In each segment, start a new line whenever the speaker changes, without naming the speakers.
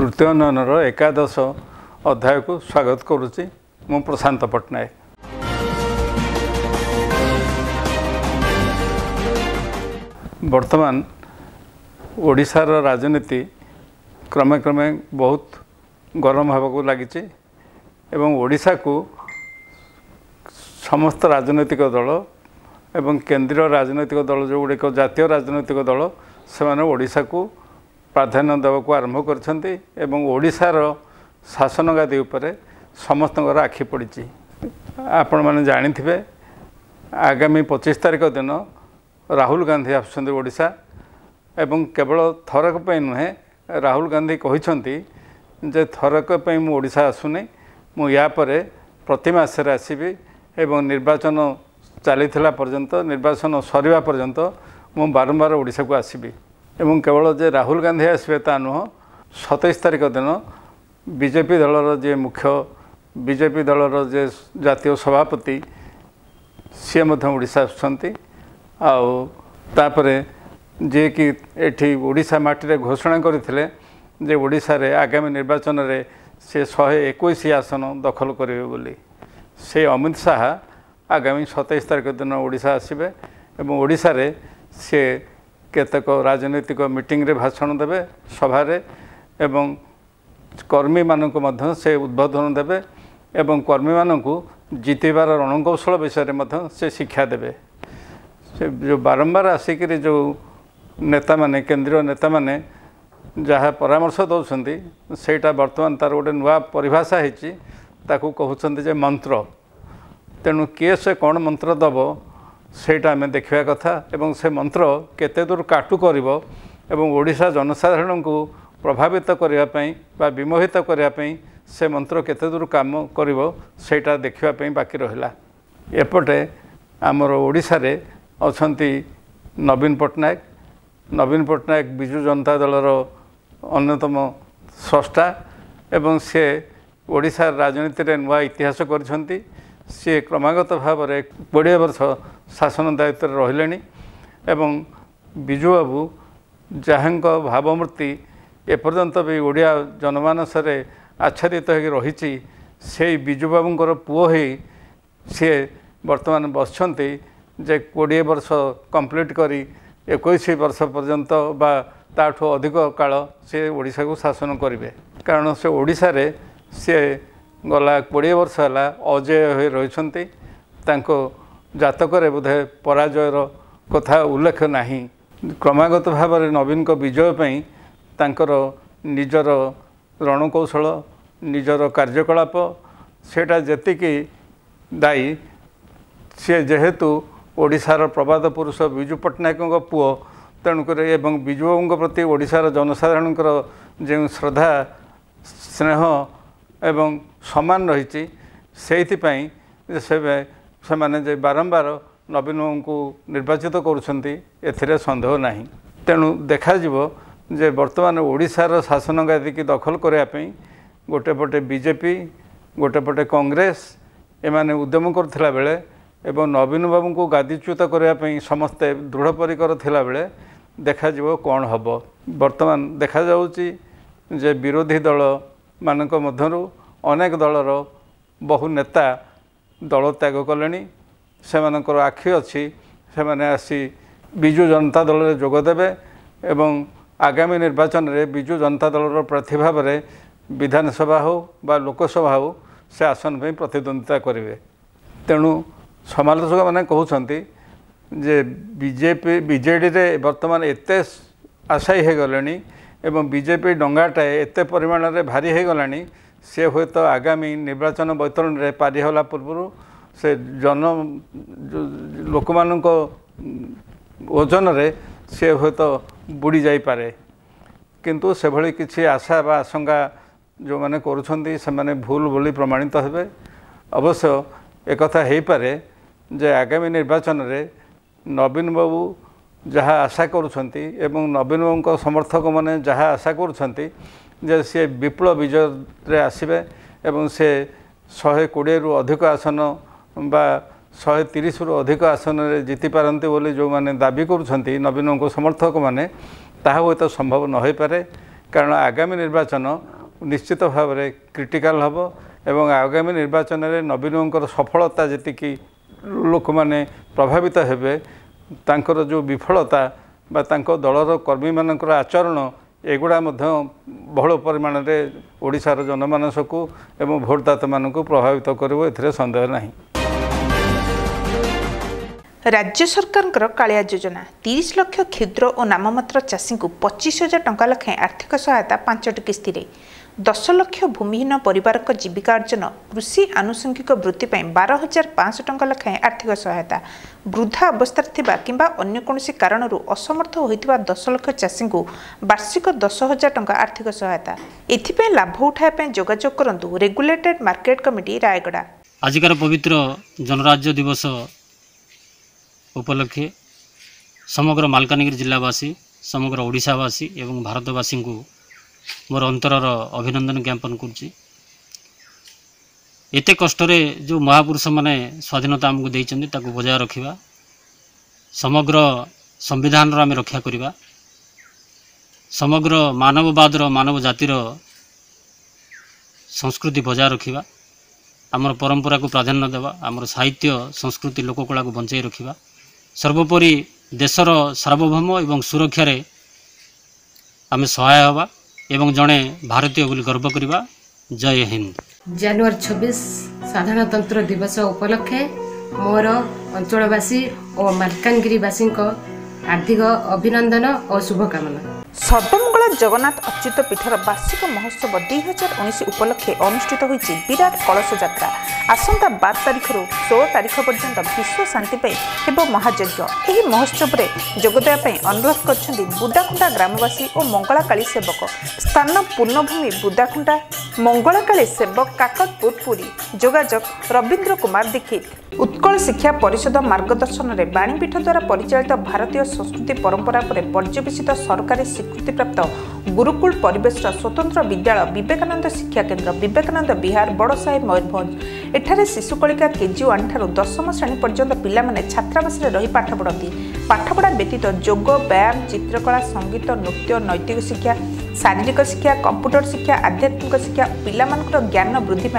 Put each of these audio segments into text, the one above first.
तृतीय उन्नयनर एकादश अध्याय को स्वागत करुच्ची मु प्रशांत पट्टनायक। वर्तमान ओडिशार राजनीति क्रमे क्रमे बहुत गरम होगा लगी एवं ओडिशा को समस्त राजनैतिक दल एवं केंद्रीय राजनैतिक दल जो गुड़िक जातीय राजनैतिक दल से ओडिशा को प्राधान्य देवाक आरंभ कर ओडिशार शासन गादी उपरे समस्त आखि पड़ी। आपण मैंने जानी आगामी 25 तारिख दिन राहुल गांधी आसुँच ओडिशा एवं केवल थरक नुहे राहुल गांधी कहते जे थरक मु ओडिशा आसुनी मु या परे प्रति मासरे आसबि एवं निर्वाचन चली पर्यंत निर्वाचन सरीवा पर्यंत मु बारंबार ओडिशा को आसबि एवं केवल जे राहुल गांधी आसबे ता नुह 27 तारिख दिन बीजेपी दलर जे मुख्य बीजेपी दलर जे जातीय सभापति सी ओडिशा आसुँच आउे जे कि एठी ओडिशा माटी रे घोषणा करथिले जे ओडिशा रे आगामी निर्वाचन रे से 121 आसन दखल करेंगे बोली से अमित शाह आगामी 27 तारिख दिन ओडिशा आसबे एवं ओडिशा रे से केतक राजनैतिक मीटिंग रे भाषण देवे सभारे एवं कर्मी मानक मध्य से उद्बोधन देवे एवं कर्मी मानक जितबार रणकौशल विषय में से शिक्षा देवे। से जो बारंबार आसिक जो नेता माने केंद्रीय नेता माने जहाँ परामर्श दौरान सेटा बर्तमान तार गोटे नुआ परिभाषा होती कहते जे मंत्र तेणु किए से कौन मंत्र दब सेटा आम देखा कथा एवं से मंत्र केते दूर काटु करिवो एवं ओडिशा जनसाधारण को प्रभावित करने बा विमोहित करने से मंत्र केते दूर काम करिवो सेटा देखा बाकी रहिला। एपटे आमर ओडिशा रे अछंती नवीन पट्टनायक बिजु जनता दलर अन्यतम स्रष्टा एवं से ओडिशा राजनीति रे नुआ इतिहास करछंती। सी क्रमागत भाव में 20 वर्ष शासन दायित्व रहिले एवं बिजु बाबू जहाँ भावमूर्ति एपर्यंत भी ओडिया जनमानस आच्छादित हो रही से बिजु बाबूंर पुओ ही सी वर्तमान बसंती जे 20 वर्ष कंप्लीट करी 21 वर्ष पर्यंत बा ताठू अधिक काल से ओडिशा को शासन करेंगे कारण से ओडिशा रे से गला 20 वर्ष है अजय हो रही जातक बोधे पराजयर कथा उल्लेख नहीं। क्रमागत भाव में नवीन को विजय पाई तांकर निजर रणकौशल निजर कार्यकलाप सेटा जेतिकी दायी सी जेहेतु ओडिशार प्रबाद पुरुष बिजु पट्टनायक पुओ तेणुक एवं बिजु बाबू प्रति ओडिशार जनसाधारण जो श्रद्धा स्नेह एवं सम्मान रही से माने जे बारंबार नवीन को निर्वाचित कर सन्देह नहीं। तेणु देखा जे वर्तमान ओडिशार शासन गादी की दखल करने गोटे पटे बीजेपी गोटे पटे कांग्रेस एमाने उद्यम करथिला बेले एवं नवीन बाबू को गादीच्युत करने समस्ते दृढ़परिकर थिला बेले देखा कौन हम। वर्तमान देखा जाउची जे विरोधी दल मानक मध्यरु अनेक दलर बहु नेता दल त्याग कले से आखि अच्छी से माने आसी बिजु जनता दल में जोगदेवे एवं आगामी निर्वाचन में बिजु जनता दलर प्रार्थी भाव में विधानसभा हो बा लोकसभा हो से आसन में प्रतिद्वंदिता करेंगे। तेणु समालोचक मैंने कहते जे बीजेपी बीजेडी रे वर्तमान एते आशायी हो गले एवं बीजेपी डंगाटा एते परिमाण में भारी हो गलानी से हुए तो आगामी निर्वाचन बैतरण में पारी होला पूर्व से जन लोक मानक ओजन रे से हुए तो बुड़ी जाई पारे किंतु से भली किसी आशा बा आशंका जो माने करुछंती से माने भूल बोली प्रमाणित हेबे। अवश्य एक कथा हे पारे जे आगामी निर्वाचन रे नवीन बाबू जहाँ आशा करुछंती एवं नवीन बाबू समर्थक माने जहाँ आशा करुछंती जे सी विपुल विजय रे आसबे एवं से 120 रु अधिक आसन बा 130 रु अधिक आसन रे जीति पारंती बोली जो माने दाबी करुछंती नवीन को समर्थक माने ताहा हुए तो संभव न हो पारे कारण आगामी निर्वाचन निश्चित भाव में क्रिटिकल हम एवं आगामी निर्वाचन में नवीनों सफलता जी लोक मैंने प्रभावित हेबे तांकर जो विफलता बा तांको दलर कर्मी मानकर आचरण एगुड़ा बहुल परिमाण में ओडिशार जनमानस को एवं भोटदाता मानक प्रभावित करिवो एथिरे संदेह नहीं।
राज्य सरकार कालिया योजना 30 लाख क्षुद्र और नाममात्र चाषी को 25,000 टंका लखे आर्थिक सहायता 5टी किस्ती 10 लाख भूमिहीन परिवार जीविका अर्जन कृषि आनुषंगिक वृत्ति 12,500 टंका लखे आर्थिक सहायता वृद्धा अवस्था थिबा किंबा अन्य कोनोसी कारणरू असमर्थ होइतिबा 10 लाख चाषी को वार्षिक 10,000 टंका आर्थिक सहायता एथिपे लाभ उठाए जोगाजोग करंतु रेगुलेटेड मार्केट कमिटी रायगड़ा।
आजिकार पवित्र जनराज्य दिवस उपलक्षे समग्र मालकानगिरी जिलावासी समग्र ओडिशावासी एवं भारतवासी को मोर अंतरर अभिनंदन ज्ञापन करुच्ची। एते कष्टरे जो महापुरुष माने स्वाधीनता आमको देइचंदी ताकू बजाय रखिबा समग्र संविधान आम रक्षा करिबा समग्र मानववाद मानव जातिर संस्कृति बजाय रखिबा आमर परंपरा को प्राधान्य देवा आमर साहित्य संस्कृति लोककला को बंचाई रखिबा सर्वोपरि देशर सार्वभौम एवं सुरक्षा रे आम सहाय हवा एवं जड़े भारतीय बोली गर्व करवा। जय हिंद।
जनवरी 26 साधारणतंत्र दिवस उपलक्षे मोर अंचलवासी और मालकानगिरीवासी हार्दिक अभिनंदन और शुभकामना।
सर्वमंगल जगन्नाथ अच्युत पीठर वार्षिक महोत्सव 2019 उपलक्षे अनुष्ठित होइछि विराट कलश यात्रा। आसंता 12 तारिख रु 16 तारिख पर्यंत विश्व शांति पाई हेबो महायज्ञ। एही महोत्सव रे जोगदेवा पई अनुरोध करछन्ती बुदाखुंटा ग्रामवासी और मंगलाकाली सेवक। स्थान पूर्णभूमि बुदाखुंटा मंगलाकाली सेवक काकटपुर पुरी। जोगाजोग रविंद्र कुमार दीक्षित। उत्कल शिक्षा परिषद मार्गदर्शन रे बाणीपीठ द्वारा परिचालित भारतीय संस्कृति परंपरा पर पर्यवेसित सरकारी स्वीकृति प्राप्त गुरुकुल परिवेश स्वतंत्र विद्यालय विवेकानंद शिक्षा केन्द्र विवेकानंद विहार बड़साही मयूरभंज। एठारे शिशुकलिका KG1 ठारू 10म श्रेणी पर्यंत पिलामाने छात्रावास रही पाठ पढ़ती। पाठपढ़ा व्यतीत जोग व्यायाम चित्रकला संगीत नृत्य नैतिक शिक्षा शारीरिक शिक्षा कंप्यूटर शिक्षा आध्यात्मिक शिक्षा पिलामानकर ज्ञान वृद्धि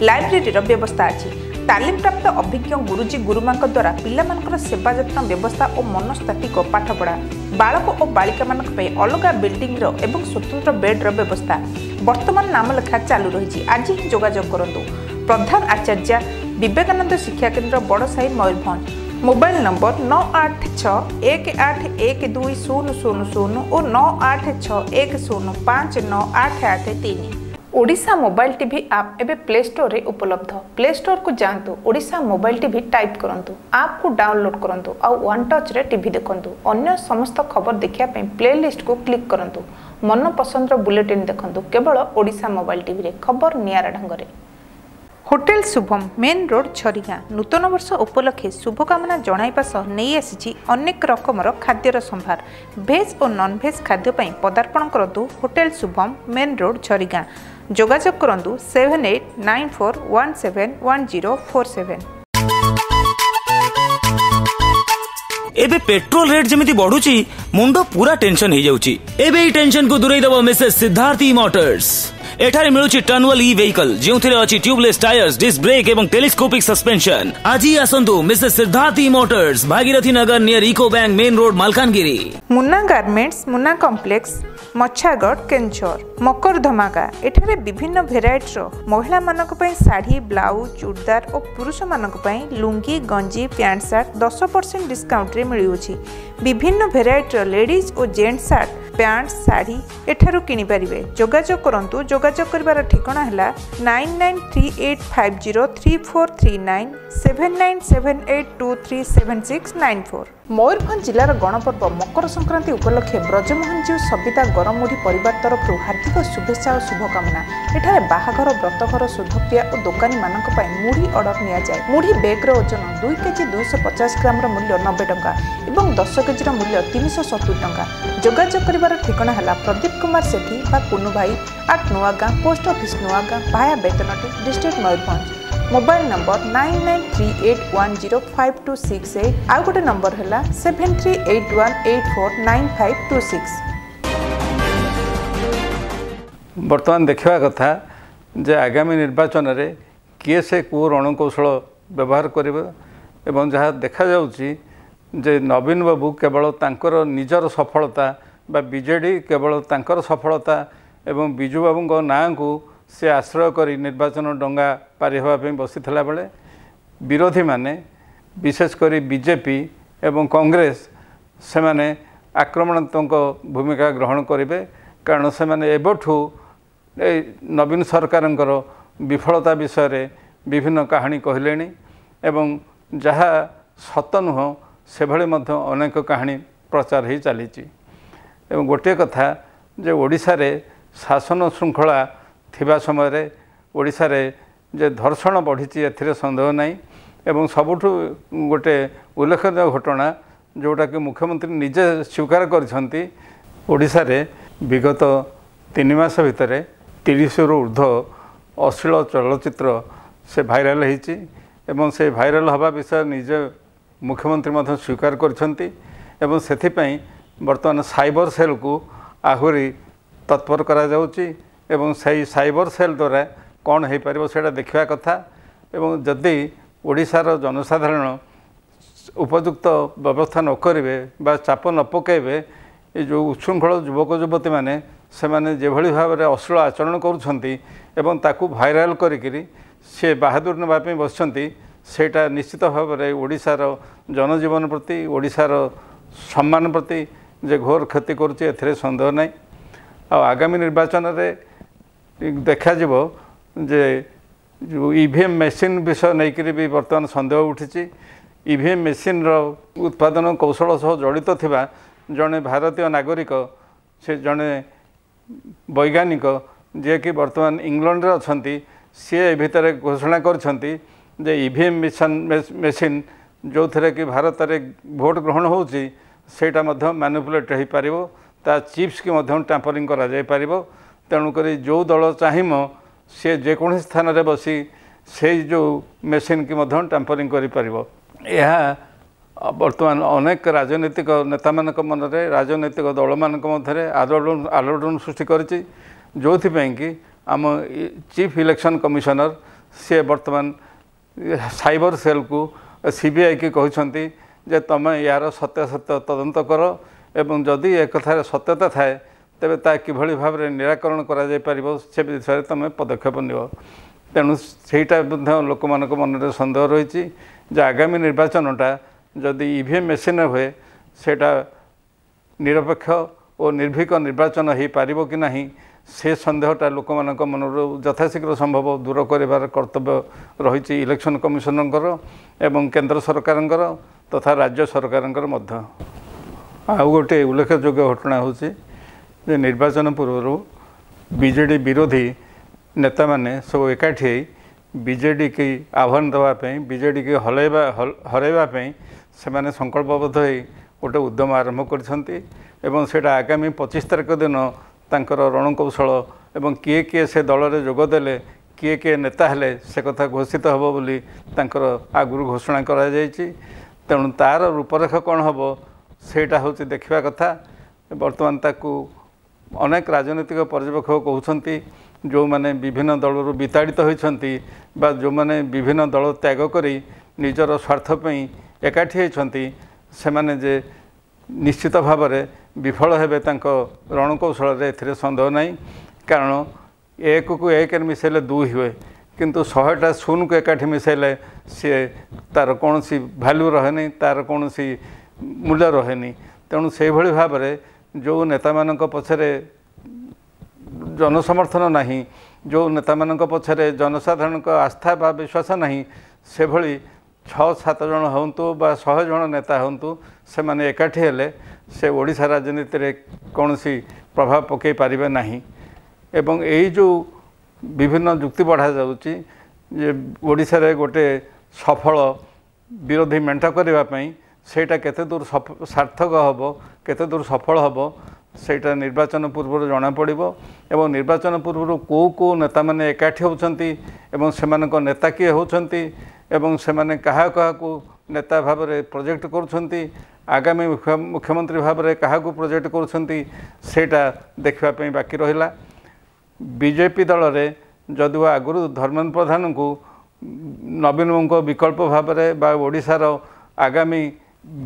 लाइब्रेरी व्यवस्था अच्छी। तालीम प्राप्त अभिज्ञ गुरुजी गुरुमां द्वारा पिलामानकर सेवा जत्न व्यवस्था और मनस्तात्विक पाठपढ़ा बालक और बालिका मानक पे अलग बिल्डिंग एवं स्वतंत्र बेड्र व्यवस्था वर्तमान नाम लेखा चालू रही। आज ही जोगाजोग करंतु प्रधान आचार्य विवेकानंद शिक्षा केन्द्र बड़साही मयूरभंज। मोबाइल नंबर 9861812000 और 9861059883। ओडिशा मोबाइल टीवी आप एबे प्ले स्टोर रे उपलब्ध। प्ले स्टोर को जांतु ओडिशा मोबाइल टीवी टाइप करंतु आप को डाउनलोड करंतु और वन टच रे टीवी देखंतु। अन्य समस्त खबर देखिया पे प्लेलिस्ट को क्लिक करंतु। मन पसंद रो बुलेटिन देखंतु केवल ओडिशा मोबाइल टीवी रे खबर नियारा ढंग रे। होटेल शुभम मेन रोड छरिगा नूतन वर्ष उपलक्षे शुभकामना जणाइबा सह नहीं आसी अनेक रकमर खाद्यर संभार भेज और नॉन भेज खाद्य पदार्पण करंतु होटेल शुभम मेन रोड छरिगा। जोगाजोग करंतु 7894171047।
एबे पेट्रोल रेट जमिति बढ़ुची मुंडो पूरा टेंशन हो जाउची। एबे ई टेंशन को दूरेई दबो मिसेस सिद्धार्थी मोटर्स। एठारे मिलुची टर्नवेल ई व्हीकल जेउथिरे अछि ट्यूबलेस टायर्स डिस्क ब्रेक एवं टेलीस्कोपिक सस्पेंशन। आज ही आसंतु Mrs Siddharthi motors Bhagirathi Nagar near eco bank main road Malkangiri.
Munna garments Munna complex Machhagarh केंचर मकर धमाका। एठारे विभिन्न भेराइटीर महिला मानक पई साड़ी ब्लाउज चूड़दार और पुरुष मानक पई लुंगी गंजी पैंट शर्ट 10% डिस्काउंट रे मिलुची। विभिन्न भेराइटीर लेडीज और जेंट्स शर्ट पैंट साड़ी एठारू किनि परिबे। जोगाजोग करंतु। जोगाजोग करबार ठिकाना हैला 9938503439 7978237694। मयूरभंज जिलार गणपर्व मकर संक्रांति उपलक्षे ब्रजमोहन जीव सविता गरमुढ़ी परिवार तरफ हार्दिक शुभेच्छा और शुभकामना। एठारे बाहाघर व्रतघर शुद्धक्रिया और दोकानी मानक पई मुढ़ी ऑर्डर निया जाए। मुढ़ी बैग्र ओजन 2 केजी 250 ग्राम मूल्य 90 टंका और 10 केजी मूल्य 370 टंका। जोगाजोग करबार ठिकाना हैला प्रदीप कुमार सेठी बा कुनु भाई at Nuagaon post office Nuagaon via Betnoti district Mayurbhanj. Mobile number 9938105268। आउ गोटे नंबर है 7381849526।
बर्तमान देखा कथा जे आगामी निर्वाचन में किए से को रणकौशल व्यवहार करेंगे एवं जहाँ देखा जाउची जे नवीन बाबू केवल तांकर निजर सफलता बा बीजेडी केवल तांकर सफलता एवं बिजू बाबू नाँ को से आश्रय करी निर्वाचन डंगा पारि होगापी बसी बेले विरोधी माने विशेषकर बीजेपी एवं कांग्रेस से माने आक्रमणात्मक भूमिका ग्रहण करेंगे कारण से माने एबठू नवीन सरकार विफलता विषय विभिन्न कहानी कहले एवं जहाँ सत नुह से अनेक कहानी प्रचार हो चली गोटे कथा जे ओडिशा रे शासन श्रृंखला थिबा समय ओडिशा रे जे धर्षण बढ़ी एथिरे संदेह नहीं एवं सबुठु गोटे उल्लेखनीय घटना जोटा कि मुख्यमंत्री निजे स्वीकार करछंती ओडिशा रे विगत 3 मास भितर 30 रु ऊर्ध्व अश्लील चलचित्र से भाइराल होती एवं से भाइराल हवा विषय निजे मुख्यमंत्री मध्य स्वीकार करछंती एवं सेथिपई वर्तमान साइबर सेल को आहुरी तत्पर करा जाउची एवं सही साइबर सेल द्वारा कौन हो पार से देखा कथा एवं जदि ओडिशार जनसाधारण उपयुक्त व्यवस्था न करेंगे बा चाप न पकेबे ये जो उच्छृंखल युवक युवती मैंने से भाई भाव में अश्लील आचरण करूँ भाइराल करी सी बाहादुर नापी बसंती सेटा निश्चित भाव में ओडिशार जनजीवन प्रति ओडिशार सम्मान प्रति जे घोर क्षति करुच्चे एथिरे संदेह नहीं आगामी निर्वाचन में देखा जे जो ईवीएम मेसीन विषय नहीं भी बर्तमान संदेह उठी ईवीएम मेसीन उत्पादन कौशल सह जड़ित थिबा जड़े भारतीय नागरिक से जड़े वैज्ञानिक जे कि बर्तमान इंग्लैंड रे अछंती सी भितर घोषणा करछंती जे ईवीएम मेसीन जो थे कि भारत में भोट ग्रहण होउची सेटा मध्य मैनिपुलेट हो पारिबो ता चिप्स की मध्य टैंपरिंग करा जाय पारिबो तेणुक जो दल चाहिम सी जेकोसी स्थान रे बसी से जो मेसीन की मध्य टैंपरिंग करि पारिबो यह बर्तमान अनेक राजनीतिक नेता मानक मन में राजनीतिक दल मानक मध्य आलोड़न सृष्टि करिछि जोथिपई कि आम चीफ इलेक्शन कमिशनर सी बर्तमान साइबर सेल को सीबीआई की कहते जे तुम यार सत्यासत्य तदंत कर एवं जदि एक कथार सत्यता थाए तेबे ता किभଳି भाव में निराकरण करा जाय परिबो से विषय तुम पदक्षेप नियो तेणु सेटा लोक मान मन में सन्देह रही जे आगामी निर्वाचनटा जदि ईवीएम मेसीन हुए सेटा निरपेक्ष और निर्भीक निर्वाचन हो पारिबो कि नहीं से सन्देहटा लोक मान मन यथाशीघ्र संभव दूर कर कर्तव्य रही इलेक्शन कमिशनर एवं केंद्र सरकार तथा राज्य सरकार आउ गोटे उल्लेखयोग्य घटना होची जे निर्वाचन पूर्व बीजेडी विरोधी नेता माने सब एकाठी बीजेडी की आह्वान देवाई बीजेडी की हरैवाई से संकल्पबद्ध हो गोटे उद्यम आरंभ कर आगामी 25 तारिख दिन तांकर रणकौशल एवं किए किए से दल में जोगदेले किए किए नेता हेले से कथा घोषित हम बोली आगुरी घोषणा करा जायछि तेणु तार रूपरेख कौन हम सेटा हूँ देखा कथा बर्तमान ताकू अनेक राजनीतिक पर्यवेक्षक कहते जो माने विभिन्न दलरू विताड़ित होती बा जो माने विभिन्न दल त्याग करी निजर स्वार्थपी एकाठी होती से माने जे निश्चित भाव में विफल हेबे रणकौशल ए सन्देह नहीं कारण एक को एक मिसेले 2 हुए किंतु 100टा 0 को एकाठी मिसेले सी तार कौन सी भैल्यू रहे तार कौन सी मूल्य रहे तेणु से भाव में जो नेता मानक पछरे जनसमर्थन नहीं जो नेता मानक पछरे जनसाधारण का आस्था बा विश्वास नहीं से भली 6-7 जन हूँ बा 100 जन नेता हूँ से माने एकाठी हेले से ओडिशा राजनीति रे कौन सी प्रभाव पकई पारिबे नहीं एवं यही जो विभिन्न जुक्ति बढ़ा जाउची जे ओडिशा रे गोटे सफल विरोधी मेंट करने सेटा केते दूर सार्थक हम केते दूर सफल हम सेटा निर्वाचन पूर्व जना पड़िबो एवं निर्वाचन पूर्व को नेता माने एकाठी होउछंती एवं सेमानक नेता किए होउछंती एवं सेमाने कहा को नेता भाव में प्रोजेक्ट करुछंती आगामी मुख्यमंत्री भाव में क्या प्रोजेक्ट करुछंती सेटा देखा बाकी रहिला बीजेपी दल रे जदि आगु धर्मेन्द्र प्रधान को नवीन बाबू विकल्प भाव में ओडिशार आगामी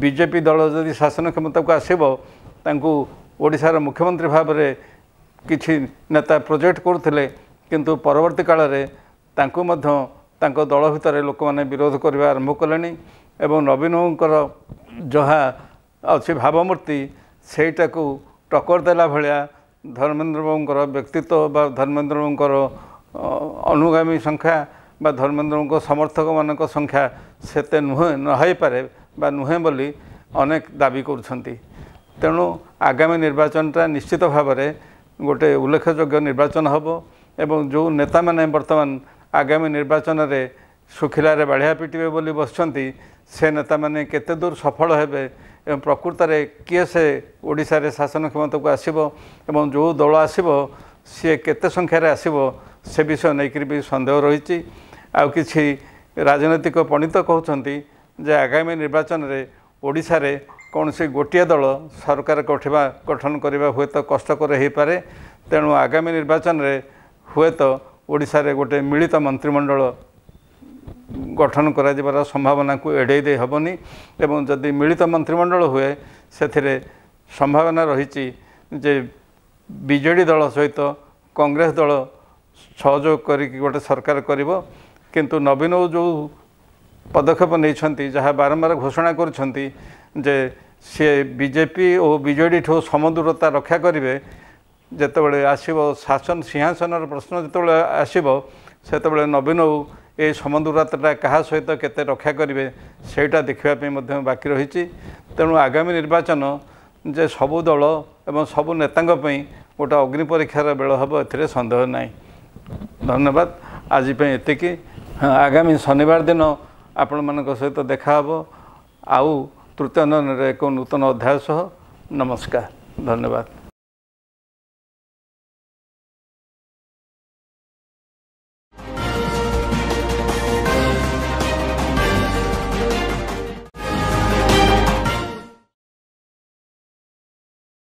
बीजेपी दल जदि शासन क्षमता को आसब ओडिशार मुख्यमंत्री भाव में किछि नेता प्रोजेक्ट करुले किंतु परवर्ती काल रे दल भितर लोक मैंने विरोध करने आरंभ कले एवं नवीन बाबूर जहाँ अच्छी भावमूर्ति सेटा को टक्कर देला भलिया धर्मेन्द्र बाबूर व्यक्तित्व बा धर्मेन्द्र बाबूर अनुगामी संख्या बा धर्मेन्द्र बाबू समर्थक मान संख्या सेते नुहे नई पारे बा नुहे बोली अनेक दाबी करुछंती। तेणु आगामी निर्वाचनटा निश्चित भाव में गोटे उल्लेखयोग्य निर्वाचन हम एवं जो नेता मैंने बर्तमान आगामी निर्वाचन रे सुखिलारे बाढ़िया पिटिबे बोली बसचंती से नेता मैंने केते दूर सफल हेबे एवं प्रकृत रे किए से ओडिशा रे शासन क्षमता को आसीबो एवं जो दल आसीबो सी केते संख्यार आसीबो से विषय नहीं भी सन्देह रही। आ किछि राजनैतिक पंडित कहते जे आगामी निर्वाचन रे ओडिशा रे कौन से गोटे दल सरकार गठन करने हुए तो कष्टकर हो पारे। तेणु आगामी निर्वाचन रे हुए तो ओडिशा रे गोटे मिलित मंत्रिमंडल गठन कर संभावना को एड़े दे हेबनी एवं जदि मिलित मंत्रिमंडल हुए से संभावना रही जे बीजेडी दल सहित कांग्रेस दल सहयोग करी गोटे सरकार करिवो किंतु नवीन जो पदक्षेप नहीं जहाँ बारंबार घोषणा करुछंती जे सी बीजेपी और बीजेडी ठो समदूरता रक्षा करेंगे जितेबाला आसो शासन सिंहासन प्रश्न जितेबाला आसो से नवीन बाबू ये समदूरता क्या सहित केते रक्षा करेंगे सेटा देखा बाकी रही। तेणु आगामी निर्वाचन जे सबु दल एवं सबु नेता गोटे अग्नि परीक्षार बेल हम ए सन्देह ना। धन्यवाद आज एतिकी। आगामी शनिवार दिन आपण मान सहित देखा आउ तृतीय एक नूतन अध्याय सह। नमस्कार, धन्यवाद।